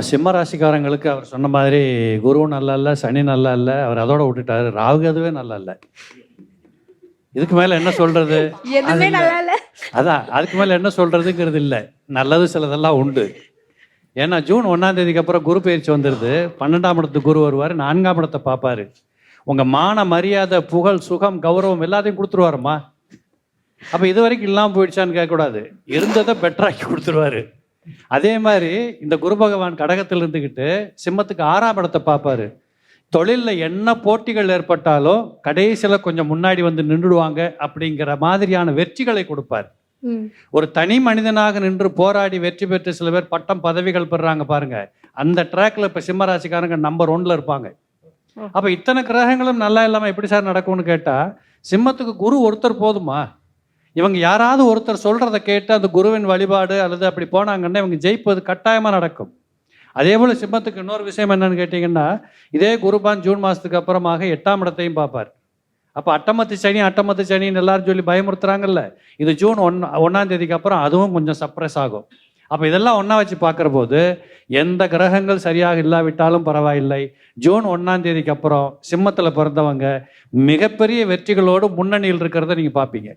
சிம்ம ராசிக்காரங்களுக்கு அவர் சொன்ன மாதிரி குருவும் நல்லா இல்லை, சனி நல்லா இல்லை, அவர் அதோட விட்டுட்டாரு. ராகு அதுவே நல்லா இல்லை. இதுக்கு மேலே என்ன சொல்றது? எதுவுமே நல்லா இல்ல. அதான் அதுக்கு மேலே என்ன சொல்றதுங்கிறது இல்லை. நல்லது சிலதெல்லாம் உண்டு. ஏன்னா ஜூன் 1ஆம் தேதிக்கு அப்புறம் குரு பயிற்சி வந்துடுது. 12ஆம் இடத்துக்கு குரு வருவார், 4ஆம் இடத்தை பார்ப்பாரு. உங்க மான மரியாதை, புகழ், சுகம், கௌரவம் எல்லாத்தையும் கொடுத்துருவாருமா. அப்போ இது வரைக்கும் இல்லாமல் போயிடுச்சான்னு கேட்கக்கூடாது, இருந்ததை பெட்டராக்கி கொடுத்துருவாரு. அதே மாதிரி இந்த குரு பகவான் கடகத்தில் இருந்துக்கிட்டு சிம்மத்துக்கு 6ஆம் இடத்தை பார்ப்பாரு. தொழிலில் என்ன போட்டிகள் ஏற்பட்டாலும் கடைசியில் கொஞ்சம் முன்னாடி வந்து நின்றுடுவாங்க அப்படிங்கிற மாதிரியான வெற்றிகளை கொடுப்பார். ஒரு தனி மனிதனாக நின்று போராடி வெற்றி பெற்று சில பேர் பட்டம் பதவிகள் பெறாங்க பாருங்க. அந்த ட்ராக்ல இப்போ சிம்ம ராசிக்காரங்க நம்பர் 1ல இருப்பாங்க. அப்போ இத்தனை கிரகங்களும் நல்லா இல்லாமல் எப்படி சார் நடக்கும்னு கேட்டால், சிம்மத்துக்கு குரு ஒருத்தர் போதுமா? இவங்க யாராவது ஒருத்தர் சொல்கிறத கேட்டு அந்த குருவின் வழிபாடு அல்லது அப்படி போனாங்கன்னா இவங்க ஜெயிப்பது கட்டாயமாக நடக்கும். அதே போல் சிம்மத்துக்கு இன்னொரு விஷயம் என்னன்னு கேட்டிங்கன்னா, இதே குருபான் ஜூன் மாதத்துக்கு அப்புறமாக 8ஆம் இடத்தையும் பார்ப்பார். அப்போ அட்டமத்து சனின்னு எல்லாரும் சொல்லி பயமுறுத்துறாங்கல்ல, இது ஜூன் 1ஆம் தேதிக்கு அப்புறம் அதுவும் கொஞ்சம் சப்ரஸ் ஆகும். அப்போ இதெல்லாம் ஒன்றா வச்சு பார்க்குற போது எந்த கிரகங்கள் சரியாக இல்லாவிட்டாலும் பரவாயில்லை, ஜூன் 1ஆம் தேதிக்கு அப்புறம் சிம்மத்தில் பிறந்தவங்க மிகப்பெரிய வெற்றிகளோடு முன்னணியில் இருக்கிறத நீங்கள் பார்ப்பீங்க.